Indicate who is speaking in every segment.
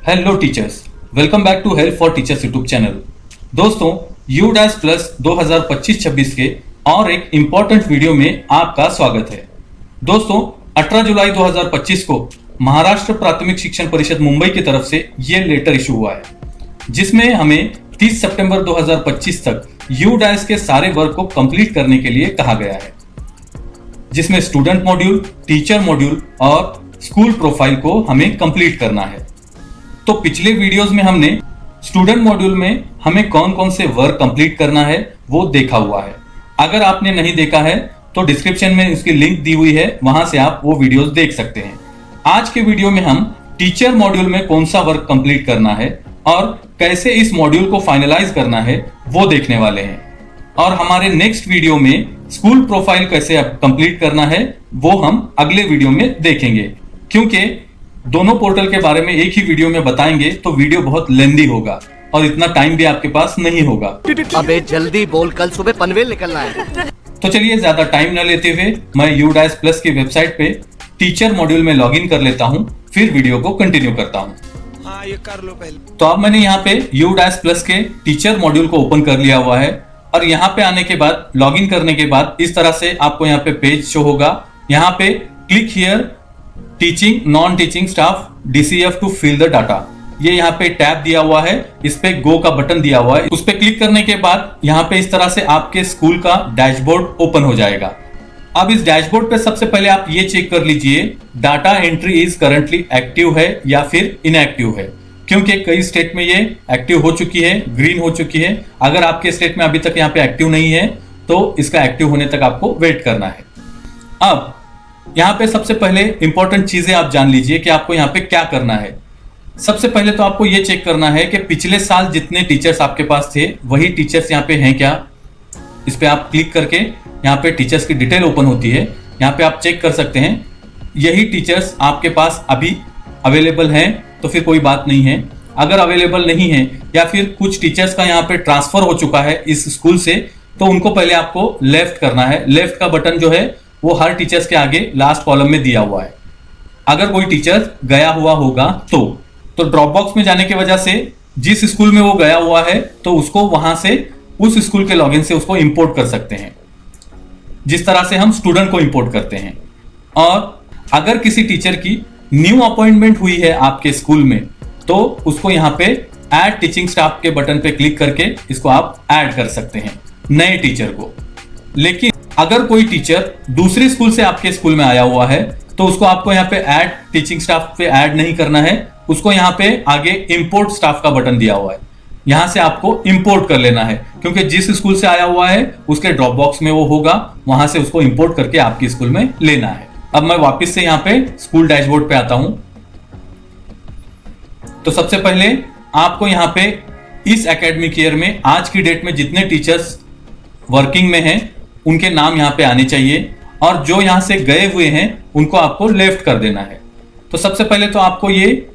Speaker 1: Hello teachers, welcome back to help for teachers YouTube channel. दोस्तों, UDAS plus 2025-26 के और एक इम्पॉर्टेंट वीडियो में आपका स्वागत है। दोस्तों, 18 जुलाई 2025 को महाराष्ट्र प्राथमिक शिक्षण परिषद मुंबई की तरफ से ये लेटर इशू हुआ है, जिसमें हमें 30 सितंबर 2025 तक UDAS के सारे वर्क को कंप्लीट करने के लिए कहा गया है, जिसमें स्टूडेंट मॉड्यूल, टीचर मॉड्यूल और स्कूल प्रोफाइल को हमें कंप्लीट करना है। तो पिछले वीडियोस में हमने स्टूडेंट मॉड्यूल में हमें कौन कौन से वर्क कंप्लीट करना है वो देखा हुआ है। अगर आपने नहीं देखा है तो डिस्क्रिप्शन में इसकी लिंक दी हुई है, वहां से आप वो वीडियोस देख सकते हैं। आज के वीडियो में हम टीचर मॉड्यूल में कौन सा वर्क कंप्लीट करना है और कैसे इस मॉड्यूल को फाइनलाइज करना है वो देखने वाले हैं। और हमारे नेक्स्ट वीडियो में स्कूल प्रोफाइल कैसे कंप्लीट करना है वो हम अगले वीडियो में देखेंगे, क्योंकि दोनों पोर्टल के बारे में एक ही वीडियो में बताएंगे तो वीडियो बहुत लेंदी होगा और इतना टाइम भी आपके पास नहीं होगा।
Speaker 2: अबे जल्दी बोल, कल सुबह पनवेल निकलना है।
Speaker 1: तो चलिए ज्यादा टाइम न लेते हुए मैं UDAS प्लस की वेबसाइट पे टीचर मॉड्यूल में लॉगिन कर लेता हूँ, फिर वीडियो को कंटिन्यू करता हूँ।
Speaker 3: हाँ, ये कर लो पहले।
Speaker 1: तो अब मैंने यहाँ पे UDAS प्लस के टीचर मॉड्यूल को ओपन कर लिया हुआ है और यहाँ पे आने के बाद लॉगिन करने के बाद इस तरह से आपको यहाँ पे पेज शो होगा। यहाँ पे click here teaching non teaching staff DCF to fill the data, ये यहाँ पे टैब दिया हुआ है, इस पे गो का बटन दिया हुआ है। उस पे क्लिक करने के बाद यहाँ पे इस तरह से आपके स्कूल का डैशबोर्ड ओपन हो जाएगा। अब इस डैशबोर्ड पे सबसे पहले आप ये चेक कर लीजिए data entry is currently active है या फिर इनएक्टिव है, क्योंकि कई स्टेट में ये एक्टिव हो चुकी है, ग्रीन हो चुकी है। अगर आपके स्टेट में अभी तक यहाँ पे एक्टिव नहीं है तो इसका एक्टिव होने तक आपको वेट करना है। अब यहाँ पे सबसे पहले इंपॉर्टेंट चीजें आप जान लीजिए कि आपको यहाँ पे क्या करना है। सबसे पहले तो आपको ये चेक करना है कि पिछले साल जितने टीचर्स आपके पास थे वही टीचर्स यहाँ पे हैं क्या। इस पे आप क्लिक करके यहाँ पे टीचर्स की डिटेल ओपन होती है, यहाँ पे आप चेक कर सकते हैं यही टीचर्स आपके पास अभी अवेलेबल हैं तो फिर कोई बात नहीं है। अगर अवेलेबल नहीं है या फिर कुछ टीचर्स का यहाँ पे ट्रांसफर हो चुका है इस स्कूल से, तो उनको पहले आपको लेफ्ट करना है। लेफ्ट का बटन जो है वो हर टीचर्स के आगे लास्ट कॉलम में दिया हुआ है। अगर कोई टीचर गया हुआ होगा तो ड्रॉप बॉक्स में जाने की वजह से जिस स्कूल में वो गया हुआ है तो उसको वहां से उस स्कूल के लॉगिन से उसको इंपोर्ट कर सकते हैं, जिस तरह से हम स्टूडेंट को इंपोर्ट करते हैं। और अगर किसी टीचर की न्यू अपॉइंटमेंट हुई है आपके स्कूल में तो उसको यहाँ पे ऐड टीचिंग स्टाफ के बटन पे क्लिक करके इसको आप ऐड कर सकते हैं नए टीचर को। लेकिन अगर कोई टीचर दूसरे स्कूल से आपके स्कूल में आया हुआ है तो उसको आपको यहाँ पे ऐड टीचिंग स्टाफ पे ऐड नहीं करना है, उसको यहाँ पे आगे इंपोर्ट स्टाफ का बटन दिया हुआ है, यहाँ से आपको इंपोर्ट कर लेना है, क्योंकि जिस स्कूल से आया हुआ है उसके ड्रॉप बॉक्स में वो होगा, वहां से उसको इंपोर्ट करके आपके स्कूल में लेना है। अब मैं वापस से यहाँ पे स्कूल डैशबोर्ड पे आता हूं। तो सबसे पहले आपको यहाँ पे इस एकेडमिक ईयर में आज की डेट में जितने टीचर्स वर्किंग में हैं उनके नाम यहाँ पे आने चाहिए, और जो यहाँ से गए हुए हैं उनको आपको लेफ्ट कर देना है। तो सबसे पहले तो आपको ये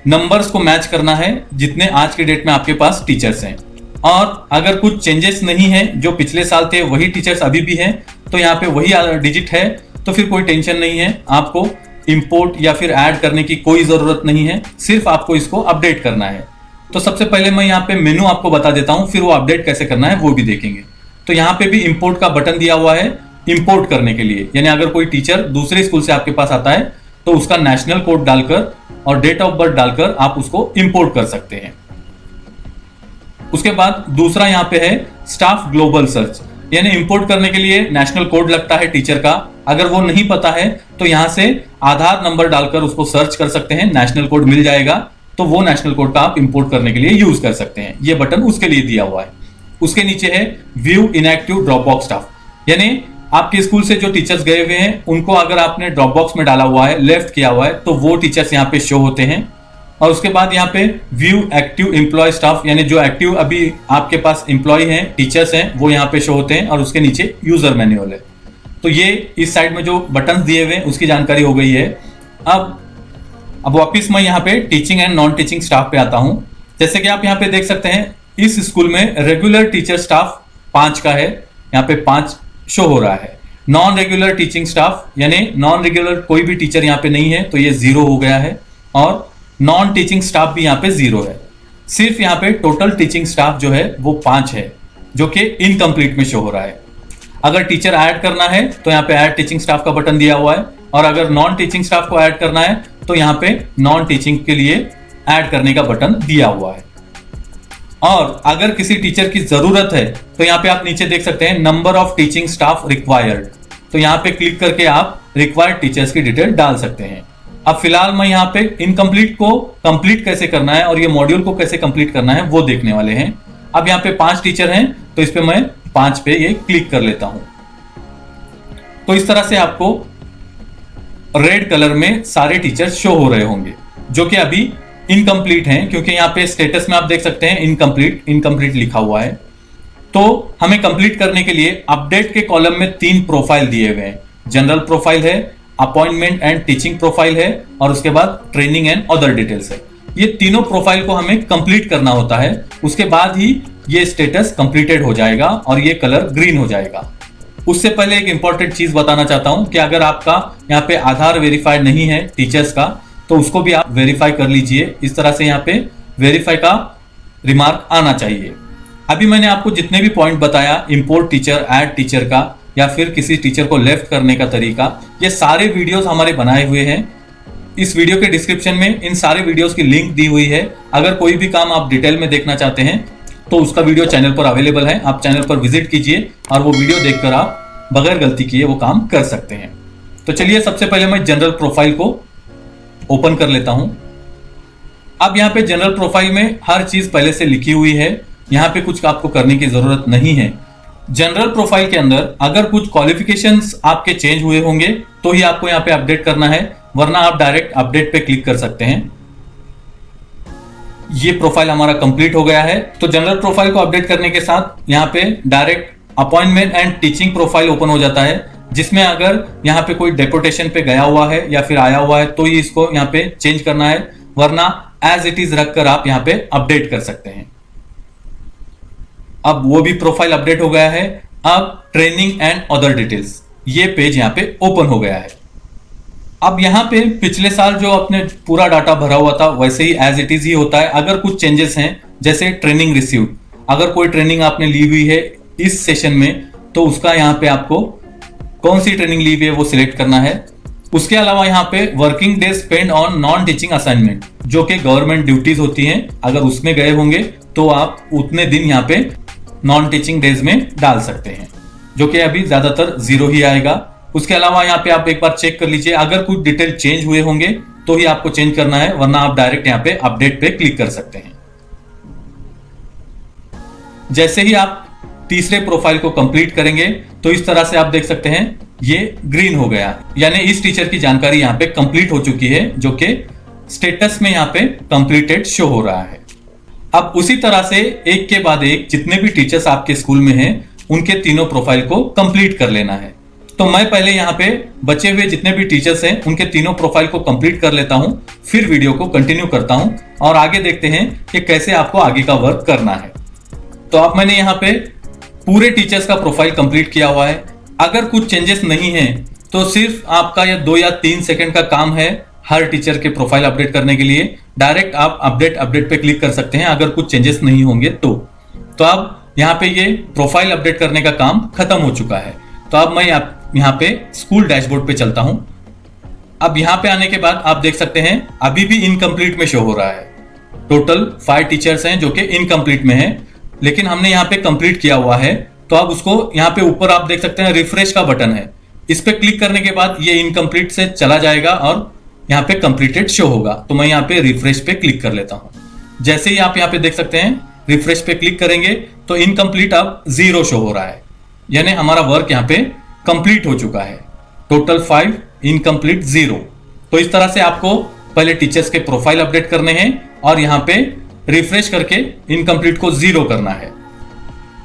Speaker 1: नंबर्स को मैच करना है जितने आज की डेट में आपके पास टीचर्स हैं, और अगर कुछ चेंजेस नहीं है, जो पिछले साल थे वही टीचर्स अभी भी हैं, तो यहाँ पे वही डिजिट है तो फिर कोई टेंशन नहीं है, आपको इंपोर्ट या फिर ऐड करने की कोई जरूरत नहीं है, सिर्फ आपको इसको अपडेट करना है। तो सबसे पहले मैं यहाँ पे मेनू आपको बता देता हूँ, फिर वो अपडेट कैसे करना है वो भी देखेंगे। तो यहाँ पे भी इंपोर्ट का बटन दिया हुआ है इंपोर्ट करने के लिए, यानी अगर कोई टीचर दूसरे स्कूल से आपके पास आता है तो उसका नेशनल कोड डालकर और डेट ऑफ बर्थ डालकर आप उसको इंपोर्ट कर सकते हैं। उसके बाद दूसरा यहाँ पे है स्टाफ ग्लोबल सर्च, यानी इंपोर्ट करने के लिए नेशनल कोड लगता है टीचर का, अगर वो नहीं पता है तो यहाँ से आधार नंबर डालकर उसको सर्च कर सकते हैं, नेशनल कोड मिल जाएगा, तो वो नेशनल कोड का आप इंपोर्ट करने के लिए यूज कर सकते हैं। ये बटन उसके लिए दिया हुआ है। उसके नीचे है view inactive drop box staff, यानी आपके स्कूल से जो टीचर्स गए हुए हैं उनको अगर आपने ड्रॉप बॉक्स में डाला हुआ है, लेफ्ट किया हुआ है, तो वो टीचर्स यहाँ पे शो होते हैं। और उसके बाद यहाँ पे व्यू एक्टिव एम्प्लॉय स्टाफ, यानी जो एक्टिव अभी आपके पास एम्प्लॉय हैं, टीचर्स हैं, वो यहाँ पे शो होते हैं, और उसके नीचे यूजर मैन्युअल है। तो ये इस साइड में जो बटन दिए हुए हैं उसकी जानकारी हो गई है। अब वापिस मैं यहाँ पे teaching and non teaching staff पे आता हूँ। जैसे कि आप यहाँ पे देख सकते हैं इस स्कूल में रेगुलर टीचर स्टाफ 5 का है, यहाँ पे 5 शो हो रहा है। नॉन रेगुलर टीचिंग स्टाफ यानी नॉन रेगुलर कोई भी टीचर यहाँ पे नहीं है तो ये 0 हो गया है। और नॉन टीचिंग स्टाफ भी यहाँ पे 0 है। सिर्फ यहाँ पे टोटल टीचिंग स्टाफ जो है वो 5 है, जो कि इनकम्प्लीट में शो हो रहा है। अगर टीचर ऐड करना है तो यहाँ पे ऐड टीचिंग स्टाफ का बटन दिया हुआ है, और अगर नॉन टीचिंग स्टाफ को ऐड करना है तो यहाँ पे नॉन टीचिंग के लिए ऐड करने का बटन दिया हुआ है। और अगर किसी टीचर की जरूरत है तो यहाँ पे आप नीचे देख सकते हैं number of teaching staff required, तो यहाँ पे क्लिक करके आप रिक्वायर्ड टीचर्स की डिटेल डाल सकते हैं। अब फिलहाल मैं यहाँ पे इनकम्प्लीट को कंप्लीट कैसे करना है और ये मॉड्यूल को कैसे कंप्लीट करना है वो देखने वाले हैं। अब यहाँ पे 5 टीचर हैं, तो इस पे मैं 5 पे ये क्लिक कर लेता हूं। तो इस तरह से आपको रेड कलर में सारे टीचर शो हो रहे होंगे, जो कि अभी इनकम्प्लीट हैं, क्योंकि यहाँ पे स्टेटस में आप देख सकते हैं इनकम्प्लीट लिखा हुआ है। तो हमें कंप्लीट करने के लिए अपडेट के कॉलम में 3 प्रोफाइल दिए हुए हैं। जनरल प्रोफाइल है, अपॉइंटमेंट एंड टीचिंग प्रोफाइल है, और उसके बाद ट्रेनिंग एंड अदर डिटेल्स है। ये तीनों प्रोफाइल को हमें कंप्लीट करना होता है, उसके बाद ही ये स्टेटस कंप्लीटेड हो जाएगा और ये कलर ग्रीन हो जाएगा। उससे पहले एक इंपॉर्टेंट चीज बताना चाहता हूं कि अगर आपका यहाँ पे आधार वेरीफाइड नहीं है टीचर्स का, तो उसको भी आप वेरीफाई कर लीजिए। इस तरह से यहाँ पे वेरीफाई का रिमार्क आना चाहिए। अभी मैंने आपको जितने भी पॉइंट बताया, इंपोर्ट टीचर, ऐड टीचर का, या फिर किसी टीचर को लेफ्ट करने का तरीका, ये सारे वीडियोस हमारे बनाए हुए हैं। इस वीडियो के डिस्क्रिप्शन में इन सारे वीडियोस की लिंक दी हुई है। अगर कोई भी काम आप डिटेल में देखना चाहते हैं तो उसका वीडियो चैनल पर अवेलेबल है, आप चैनल पर विजिट कीजिए और वो वीडियो देखकर आप बगैर गलती किए वो काम कर सकते हैं। तो चलिए सबसे पहले मैं जनरल प्रोफाइल को ओपन कर लेता हूं। अब यहाँ पे जनरल प्रोफाइल में हर चीज पहले से लिखी हुई है, यहाँ पे कुछ आपको करने की जरूरत नहीं है। जनरल प्रोफाइल के अंदर अगर कुछ क्वालिफिकेशंस आपके चेंज हुए होंगे तो ही आपको यहाँ पे अपडेट करना है, वरना आप डायरेक्ट अपडेट पे क्लिक कर सकते हैं। ये प्रोफाइल हमारा कंप्लीट हो गया है। तो जनरल प्रोफाइल को अपडेट करने के साथ यहाँ पे direct appointment and teaching profile open हो जाता है, जिसमें अगर यहाँ पे कोई डेपुटेशन पे गया हुआ है या फिर आया हुआ है तो ही इसको यहाँ पे चेंज करना है, वरना एज इट इज रखकर आप यहाँ पे अपडेट कर सकते हैं। अब वो भी प्रोफाइल अपडेट हो गया है। अब ट्रेनिंग एंड अदर डिटेल्स, ये पेज यहाँ पे ओपन हो गया है। अब यहाँ पे पिछले साल जो अपने पूरा डाटा भरा हुआ था वैसे ही एज इट इज ही होता है। अगर कुछ चेंजेस हैं, जैसे ट्रेनिंग रिसीव्ड, अगर कोई ट्रेनिंग आपने ली हुई है इस सेशन में तो उसका यहाँ पे आपको कौन सी ट्रेनिंग ली हुई है वो सिलेक्ट करना है। उसके अलावा यहाँ पे working days spend on non teaching assignment, जो कि गवर्नमेंट ड्यूटीज होती हैं, अगर उसमें गए होंगे तो आप उतने दिन यहाँ पे नॉन टीचिंग डेज में डाल सकते हैं, जो कि अभी ज्यादातर 0 ही आएगा। उसके अलावा यहाँ पे आप एक बार चेक कर लीजिए, अगर कुछ डिटेल चेंज हुए होंगे तो ही आपको चेंज करना है, वरना आप डायरेक्ट यहाँ पे अपडेट पे क्लिक कर सकते हैं। जैसे ही आप तीसरे प्रोफाइल को कंप्लीट करेंगे तो इस तरह से आप देख सकते हैं ये ग्रीन हो गया, यानी इस टीचर की जानकारी यहाँ पे कंप्लीट हो चुकी है, जो कि स्टेटस में यहाँ पे कंप्लीटेड शो हो रहा है। अब उसी तरह से एक के बाद एक जितने भी टीचर्स आपके स्कूल में हैं उनके तीनों प्रोफाइल को कंप्लीट कर लेना है। तो मैं पहले यहाँ पे बचे हुए जितने भी टीचर्स हैं उनके तीनों प्रोफाइल को कंप्लीट कर लेता हूं, फिर वीडियो को कंटिन्यू करता हूं और आगे देखते हैं कि कैसे आपको आगे का वर्क करना है। तो अब मैंने यहाँ पे पूरे टीचर्स का प्रोफाइल कंप्लीट किया हुआ है। अगर कुछ चेंजेस नहीं है तो सिर्फ आपका या 2 या 3 सेकंड का काम है हर टीचर के प्रोफाइल अपडेट करने के लिए। डायरेक्ट आप अपडेट पे क्लिक कर सकते हैं अगर कुछ चेंजेस नहीं होंगे तो अब यहाँ पे ये प्रोफाइल अपडेट करने का काम खत्म हो चुका है। तो अब मैं यहाँ पे स्कूल डैशबोर्ड पे चलता हूं। अब यहाँ पे आने के बाद आप देख सकते हैं अभी भी इनकम्प्लीट में शो हो रहा है। टोटल 5 टीचर्स हैं जो कि इनकम्प्लीट में हैं, लेकिन हमने यहाँ पे कंप्लीट किया हुआ है। तो अब उसको यहाँ पे ऊपर आप देख सकते हैं रिफ्रेश का बटन है, इस पे क्लिक करने के बाद ये इनकम्प्लीट से चला जाएगा और यहाँ पे कंप्लीटेड शो होगा। तो मैं यहाँ पे रिफ्रेश पे क्लिक कर लेता हूँ। जैसे ही आप यहाँ पे देख सकते हैं रिफ्रेश पे क्लिक करेंगे तो इनकम्प्लीट अब 0 शो हो रहा है, यानी हमारा वर्क यहाँ पे कंप्लीट हो चुका है। Total 5, incomplete 0। तो इस तरह से आपको पहले टीचर्स के प्रोफाइल अपडेट करने हैं और यहाँ पे रिफ्रेश करके इनकम्प्लीट को 0 करना है।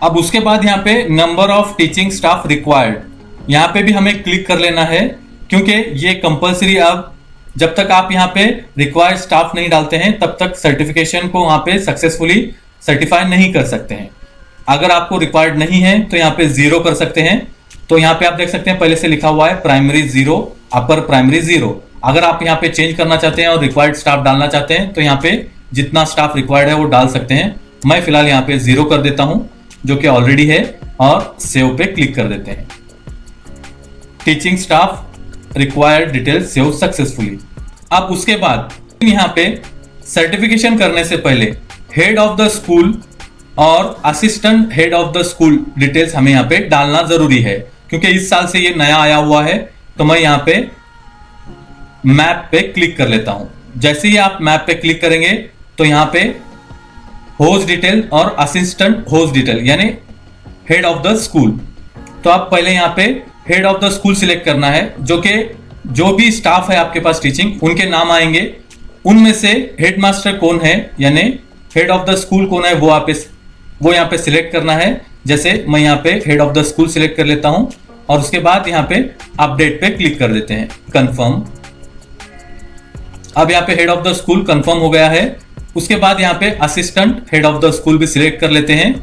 Speaker 1: अब उसके बाद यहाँ पे number of teaching staff required, यहाँ पे भी हमें क्लिक कर लेना है, क्योंकि ये कंपलसरी अब जब तक आप यहाँ पे रिक्वायर्ड स्टाफ नहीं डालते हैं तब तक सर्टिफिकेशन को वहाँ पे सक्सेसफुली सर्टिफाई नहीं कर सकते हैं। अगर आपको रिक्वायर्ड नहीं है तो यहाँ पे 0 कर सकते हैं। तो यहाँ पे आप देख सकते हैं पहले से लिखा हुआ है प्राइमरी 0, अपर प्राइमरी 0। अगर आप यहाँ पे चेंज करना चाहते हैं और रिक्वायर्ड स्टाफ डालना चाहते हैं तो यहाँ पे जितना स्टाफ रिक्वायर्ड है वो डाल सकते हैं। मैं फिलहाल यहाँ पे 0 कर देता हूँ जो कि ऑलरेडी है और सेव पे क्लिक कर देते हैं। Teaching staff required detail save successfully. अब उसके बाद यहाँ पे सर्टिफिकेशन करने से पहले हेड ऑफ द स्कूल और assistant head of the school details हमें यहाँ पे डालना जरूरी है, क्योंकि इस साल से ये नया आया हुआ है। तो मैं यहाँ पे मैप पे क्लिक कर लेता हूं। जैसे ही आप मैप पे क्लिक करेंगे तो यहाँ पे होस्ट डिटेल और असिस्टेंट होस्ट डिटेल यानी हेड ऑफ द स्कूल। तो आप पहले यहाँ पे head of the school select करना है, जो भी स्टाफ है आपके पास टीचिंग उनके नाम आएंगे, उनमें से हेडमास्टर कौन है यानी हेड ऑफ द स्कूल कौन है वो यहाँ पे सिलेक्ट करना है। जैसे मैं यहाँ पे head of the school select कर लेता हूं और उसके बाद यहाँ पे अपडेट पे क्लिक कर देते हैं, कंफर्म। अब यहाँ पे head of the school confirm हो गया है। उसके बाद यहाँ पे assistant head of the school भी सिलेक्ट कर लेते हैं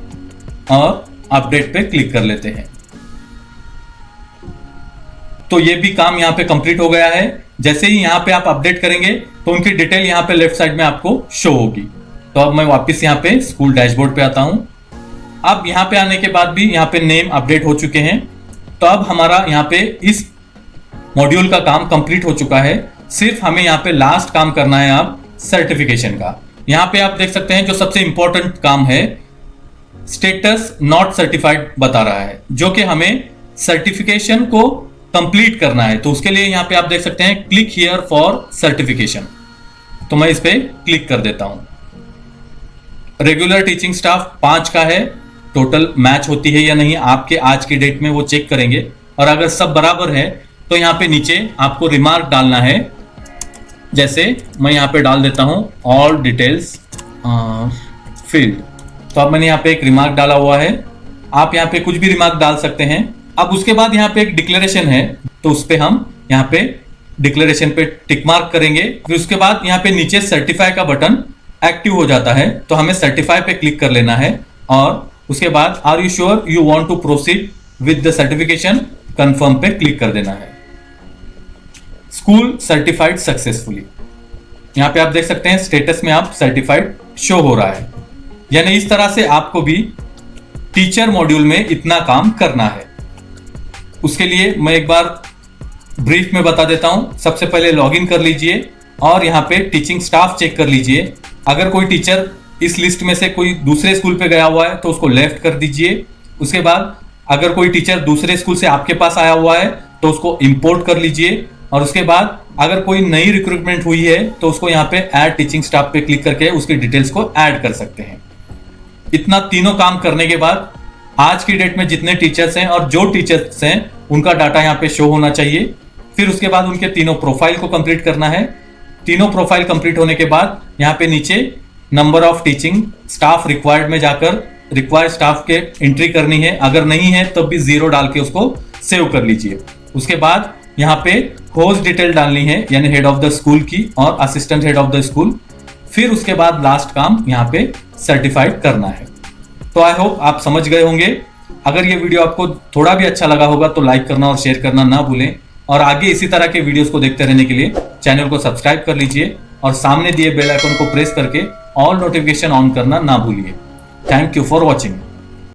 Speaker 1: और अपडेट पे क्लिक कर लेते हैं। तो ये भी काम यहाँ पे कंप्लीट हो गया है। जैसे ही यहाँ पे आप अपडेट करेंगे तो उनकी डिटेल यहाँ पे लेफ्ट साइड में आपको शो होगी। तो अब मैं वापस यहाँ पे स्कूल डैशबोर्ड पे आता हूं। अब यहाँ पे आने के बाद भी यहाँ पे नेम अपडेट हो चुके हैं। तो अब हमारा यहाँ पे इस मॉड्यूल का काम कंप्लीट हो चुका है। सिर्फ हमें यहाँ पे लास्ट काम करना है अब सर्टिफिकेशन का। यहाँ पे आप देख सकते हैं जो सबसे इंपॉर्टेंट काम है, स्टेटस नॉट सर्टिफाइड बता रहा है, जो कि हमें सर्टिफिकेशन को कंप्लीट करना है। तो उसके लिए यहाँ पे आप देख सकते हैं क्लिक हियर फॉर सर्टिफिकेशन। तो मैं इस पे क्लिक कर देता हूं। रेगुलर टीचिंग स्टाफ 5 का है, टोटल मैच होती है या नहीं आपके आज की डेट में वो चेक करेंगे, और अगर सब बराबर है तो यहाँ पे नीचे आपको रिमार्क डालना है। जैसे मैं यहाँ पे डाल देता हूँ ऑल डिटेल्स फील्ड। तो अब मैंने यहाँ पे एक रिमार्क डाला हुआ है, आप यहाँ पे कुछ भी रिमार्क डाल सकते हैं। अब उसके बाद यहाँ पे एक डिक्लेरेशन है, तो उस पे हम यहाँ पे डिक्लेरेशन पे टिक मार्क करेंगे। फिर उसके बाद यहाँ पे नीचे सर्टिफाई का बटन एक्टिव हो जाता है, तो हमें सर्टिफाई पे क्लिक कर लेना है और उसके बाद are you sure you want to proceed with the certification, confirm पे क्लिक कर देना है। School certified successfully. यहाँ पे आप देख सकते हैं स्टेटस में आप सर्टिफाइड शो हो रहा है। यानी इस तरह से आपको भी टीचर मॉड्यूल में इतना काम करना है। उसके लिए मैं एक बार ब्रीफ में बता देता हूं। सबसे पहले लॉगिन कर लीजिए और यहाँ पे टीचिंग स्टाफ चेक कर लीजिए। अगर कोई टीचर इस लिस्ट में से कोई दूसरे स्कूल पे गया हुआ है तो उसको लेफ्ट कर दीजिए। उसके बाद अगर कोई टीचर दूसरे स्कूल से आपके पास आया हुआ है तो उसको इंपोर्ट कर लीजिए, और उसके बाद अगर कोई नई रिक्रूटमेंट हुई है तो उसको यहाँ पे ऐड टीचिंग स्टाफ पे क्लिक करके उसकी डिटेल्स को ऐड कर सकते हैं। इतना तीनों काम करने के बाद आज की डेट में जितने टीचर्स हैं और जो टीचर्स हैं उनका डाटा यहाँ पे शो होना चाहिए। फिर उसके बाद उनके तीनों प्रोफाइल को कंप्लीट करना है। तीनों प्रोफाइल कंप्लीट होने के बाद यहाँ पे नीचे number of teaching staff required में जाकर रिक्वायर्ड स्टाफ के एंट्री करनी है। अगर नहीं है तब भी 0 डाल के उसको सेव कर लीजिए। उसके बाद यहाँ पे होस्ट डिटेल डालनी है यानी हेड ऑफ द स्कूल की और assistant head of the school. फिर उसके बाद लास्ट काम यहाँ पे सर्टिफाइड करना है। तो आई होप आप समझ गए होंगे। अगर ये वीडियो आपको थोड़ा भी अच्छा लगा होगा तो लाइक करना और शेयर करना ना भूलें, और आगे इसी तरह के वीडियोस को देखते रहने के लिए चैनल को सब्सक्राइब कर लीजिए और सामने दिए बेल आइकन को प्रेस करके ऑल नोटिफिकेशन ऑन करना ना भूलिए। Thank you for watching.